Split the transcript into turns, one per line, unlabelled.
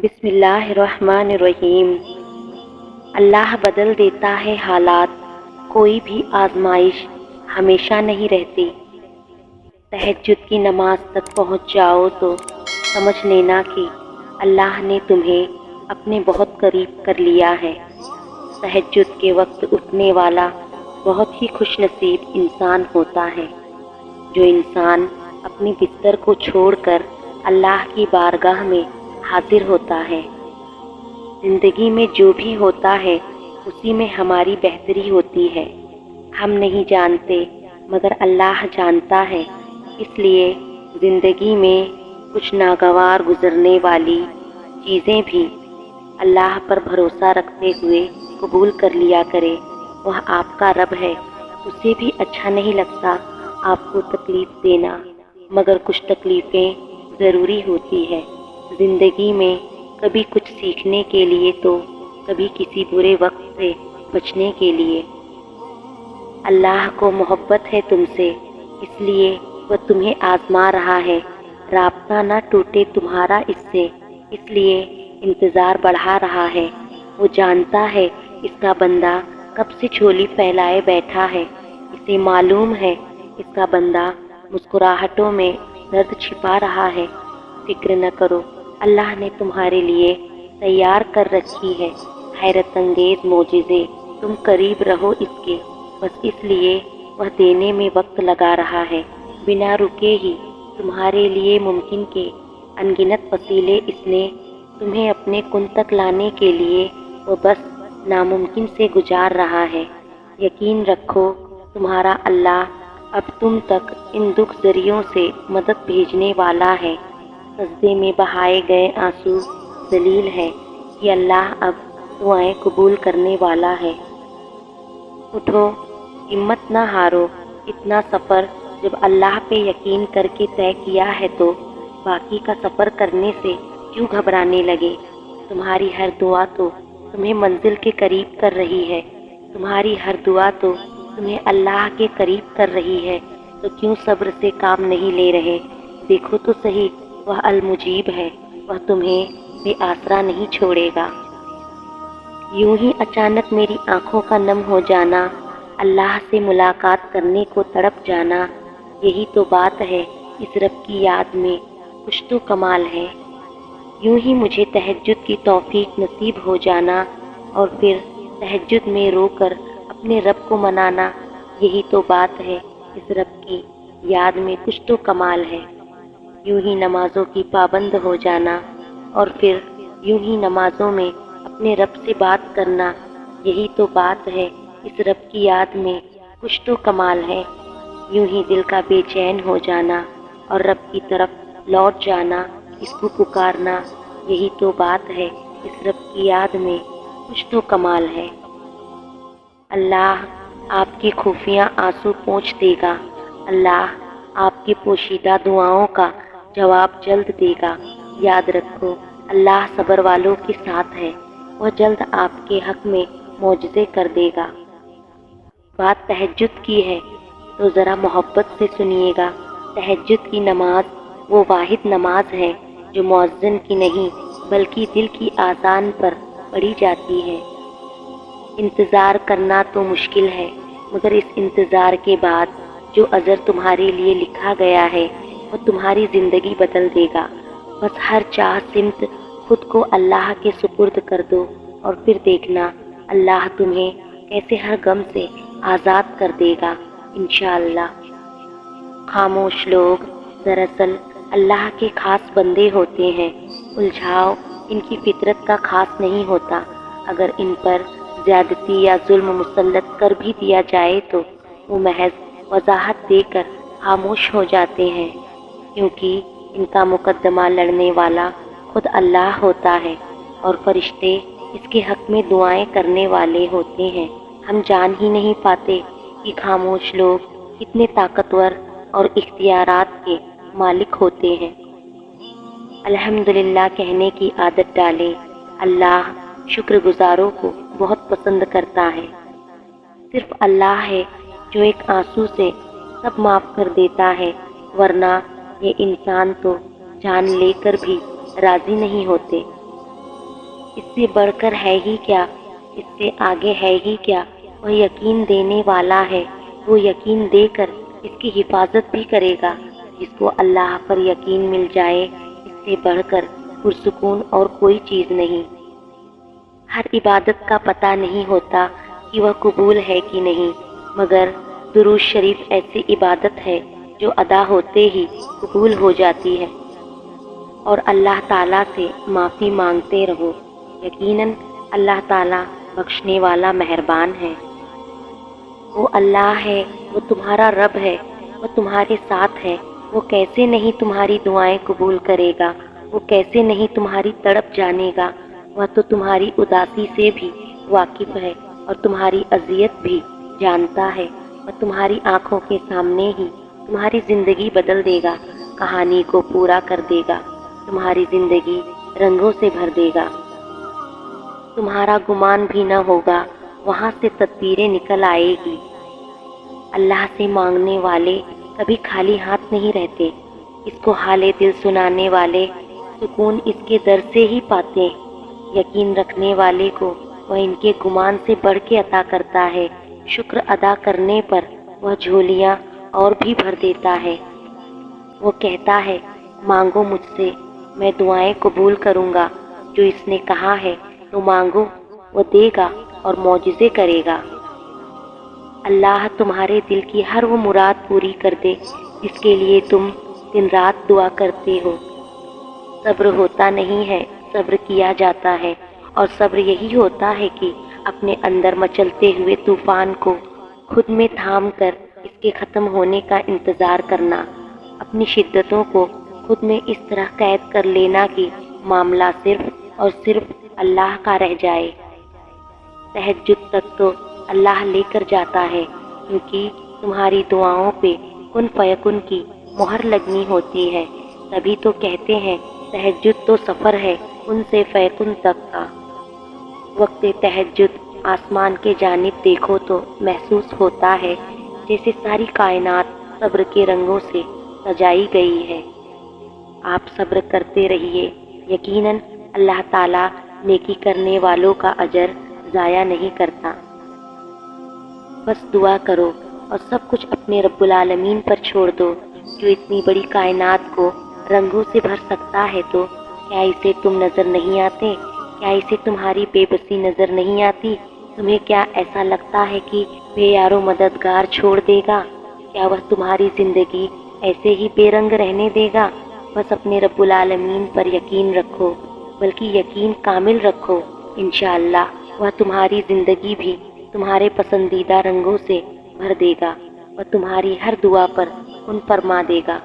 بسم اللہ الرحمن الرحیم۔ اللہ بدل دیتا ہے حالات، کوئی بھی آزمائش ہمیشہ نہیں رہتی۔ تہجد کی نماز تک پہنچ جاؤ تو سمجھ لینا کہ اللہ نے تمہیں اپنے بہت قریب کر لیا ہے۔ تہجد کے وقت اٹھنے والا بہت ہی خوش نصیب انسان ہوتا ہے۔ جو انسان اپنے بستر کو چھوڑ کر اللہ کی بارگاہ میں حاضر ہوتا ہے۔ زندگی میں جو بھی ہوتا ہے اسی میں ہماری بہتری ہوتی ہے۔ ہم نہیں جانتے مگر اللہ جانتا ہے، اس لیے زندگی میں کچھ ناگوار گزرنے والی چیزیں بھی اللہ پر بھروسہ رکھتے ہوئے قبول کر لیا کرے۔ وہ آپ کا رب ہے، اسے بھی اچھا نہیں لگتا آپ کو تکلیف دینا، مگر کچھ تکلیفیں ضروری ہوتی ہے زندگی میں، کبھی کچھ سیکھنے کے لیے تو کبھی کسی برے وقت سے بچنے کے لیے۔ اللہ کو محبت ہے تم سے، اس لیے وہ تمہیں آزما رہا ہے۔ رابطہ نہ ٹوٹے تمہارا اس سے، اس لیے انتظار بڑھا رہا ہے۔ وہ جانتا ہے اس کا بندہ کب سے جھولی پھیلائے بیٹھا ہے، اسے معلوم ہے اس کا بندہ مسکراہٹوں میں درد چھپا رہا ہے۔ فکر نہ کرو، اللہ نے تمہارے لیے تیار کر رکھی ہے حیرت انگیز معجزے، تم قریب رہو اس کے، بس اس لیے وہ دینے میں وقت لگا رہا ہے۔ بنا رکے ہی تمہارے لیے ممکن کے انگنت وسیلے اس نے تمہیں اپنے کن تک لانے کے لیے وہ بس ناممکن سے گزار رہا ہے۔ یقین رکھو تمہارا اللہ اب تم تک ان دکھ ذریعوں سے مدد بھیجنے والا ہے۔ سجدے میں بہائے گئے آنسو دلیل ہے کہ اللہ اب دعائیں قبول کرنے والا ہے۔ اٹھو، ہمت نہ ہارو، اتنا سفر جب اللہ پہ یقین کر کے طے کیا ہے تو باقی کا سفر کرنے سے کیوں گھبرانے لگے؟ تمہاری ہر دعا تو تمہیں منزل کے قریب کر رہی ہے، تمہاری ہر دعا تو تمہیں اللہ کے قریب کر رہی ہے، تو کیوں صبر سے کام نہیں لے رہے؟ دیکھو تو صحیح، وہ المجیب ہے، وہ تمہیں بے آسرا نہیں چھوڑے گا۔ یوں ہی اچانک میری آنکھوں کا نم ہو جانا، اللہ سے ملاقات کرنے کو تڑپ جانا، یہی تو بات ہے اس رب کی یاد میں کچھ تو کمال ہے۔ یوں ہی مجھے تہجد کی توفیق نصیب ہو جانا اور پھر تہجد میں رو کر اپنے رب کو منانا، یہی تو بات ہے اس رب کی یاد میں کچھ تو کمال ہے۔ یوں ہی نمازوں کی پابند ہو جانا اور پھر یوں ہی نمازوں میں اپنے رب سے بات کرنا، یہی تو بات ہے اس رب کی یاد میں کچھ تو کمال ہے۔ یوں ہی دل کا بے چین ہو جانا اور رب کی طرف لوٹ جانا، اس کو پکارنا، یہی تو بات ہے اس رب کی یاد میں کچھ تو کمال ہے۔ اللہ آپ کی خفیہ آنسو پوچھ دے گا، اللہ آپ کی پوشیدہ دعاؤں کا جواب جلد دے گا۔ یاد رکھو اللہ صبر والوں کے ساتھ ہے، وہ جلد آپ کے حق میں معجزے کر دے گا۔ بات تہجد کی ہے تو ذرا محبت سے سنیے گا۔ تہجد کی نماز وہ واحد نماز ہے جو مؤذن کی نہیں بلکہ دل کی آذان پر پڑھی جاتی ہے۔ انتظار کرنا تو مشکل ہے، مگر اس انتظار کے بعد جو اجر تمہارے لیے لکھا گیا ہے وہ تمہاری زندگی بدل دے گا۔ بس ہر چاہ سمت خود کو اللہ کے سپرد کر دو اور پھر دیکھنا اللہ تمہیں کیسے ہر غم سے آزاد کر دے گا انشاءاللہ۔ خاموش لوگ دراصل اللہ کے خاص بندے ہوتے ہیں، الجھاؤ ان کی فطرت کا خاص نہیں ہوتا۔ اگر ان پر زیادتی یا ظلم مسلط کر بھی دیا جائے تو وہ محض وضاحت دے کر خاموش ہو جاتے ہیں، کیونکہ ان کا مقدمہ لڑنے والا خود اللہ ہوتا ہے اور فرشتے اس کے حق میں دعائیں کرنے والے ہوتے ہیں۔ ہم جان ہی نہیں پاتے کہ خاموش لوگ کتنے طاقتور اور اختیارات کے مالک ہوتے ہیں۔ الحمدللہ کہنے کی عادت ڈالیں، اللہ شکر گزاروں کو بہت پسند کرتا ہے۔ صرف اللہ ہے جو ایک آنسو سے سب معاف کر دیتا ہے، ورنہ یہ انسان تو جان لے کر بھی راضی نہیں ہوتے۔ اس سے بڑھ کر ہے ہی کیا، اس سے آگے ہے ہی کیا۔ وہ یقین دینے والا ہے، وہ یقین دے کر اس کی حفاظت بھی کرے گا۔ جس کو اللہ پر یقین مل جائے، اس سے بڑھ کر پرسکون اور کوئی چیز نہیں۔ ہر عبادت کا پتہ نہیں ہوتا کہ وہ قبول ہے کہ نہیں، مگر درود شریف ایسی عبادت ہے جو ادا ہوتے ہی قبول ہو جاتی ہے۔ اور اللہ تعالیٰ سے معافی مانگتے رہو، یقیناً اللہ تعالیٰ بخشنے والا مہربان ہے۔ وہ اللہ ہے، وہ تمہارا رب ہے، وہ تمہارے ساتھ ہے۔ وہ کیسے نہیں تمہاری دعائیں قبول کرے گا، وہ کیسے نہیں تمہاری تڑپ جانے گا۔ وہ تو تمہاری اداسی سے بھی واقف ہے اور تمہاری اذیت بھی جانتا ہے۔ وہ تمہاری آنکھوں کے سامنے ہی تمہاری زندگی بدل دے گا، کہانی کو پورا کر دے گا، تمہاری زندگی رنگوں سے بھر دے گا۔ تمہارا گمان بھی نہ ہوگا، وہاں سے تدبیریں نکل آئے گی۔ اللہ سے مانگنے والے کبھی خالی ہاتھ نہیں رہتے، اس کو حال دل سنانے والے سکون اس کے در سے ہی پاتے۔ یقین رکھنے والے کو وہ ان کے گمان سے بڑھ کے عطا کرتا ہے۔ شکر ادا کرنے پر وہ جھولیاں اور بھی بھر دیتا ہے۔ وہ کہتا ہے مانگو مجھ سے، میں دعائیں قبول کروں گا۔ جو اس نے کہا ہے تو مانگو، وہ دے گا اور معجزے کرے گا۔ اللہ تمہارے دل کی ہر وہ مراد پوری کر دے جس کے لیے تم دن رات دعا کرتے ہو۔ صبر ہوتا نہیں ہے، صبر کیا جاتا ہے، اور صبر یہی ہوتا ہے کہ اپنے اندر مچلتے ہوئے طوفان کو خود میں تھام کر اس کے ختم ہونے کا انتظار کرنا، اپنی شدتوں کو خود میں اس طرح قید کر لینا کہ معاملہ صرف اور صرف اللہ کا رہ جائے۔ تہجد تک تو اللہ لے کر جاتا ہے، کیونکہ تمہاری دعاؤں پہ کن فیکن کی مہر لگنی ہوتی ہے۔ تبھی تو کہتے ہیں تہجد تو سفر ہے ان سے فیکن تک کا۔ وقت تہجد آسمان کے جانب دیکھو تو محسوس ہوتا ہے جیسے ساری کائنات صبر کے رنگوں سے سجائی گئی ہے۔ آپ صبر کرتے رہیے، یقیناً اللہ تعالیٰ نیکی کرنے والوں کا اجر ضائع نہیں کرتا۔ بس دعا کرو اور سب کچھ اپنے رب العالمین پر چھوڑ دو، جو اتنی بڑی کائنات کو رنگوں سے بھر سکتا ہے۔ تو کیا اسے تم نظر نہیں آتے؟ کیا اسے تمہاری بے بسی نظر نہیں آتی؟ تمہیں کیا ایسا لگتا ہے کہ بے یار و مددگار چھوڑ دے گا؟ کیا وہ تمہاری زندگی ایسے ہی بے رنگ رہنے دے گا؟ بس اپنے رب العالمین پر یقین رکھو، بلکہ یقین کامل رکھو۔ انشاءاللہ وہ تمہاری زندگی بھی تمہارے پسندیدہ رنگوں سے بھر دے گا اور تمہاری ہر دعا پر ان فرما دے گا۔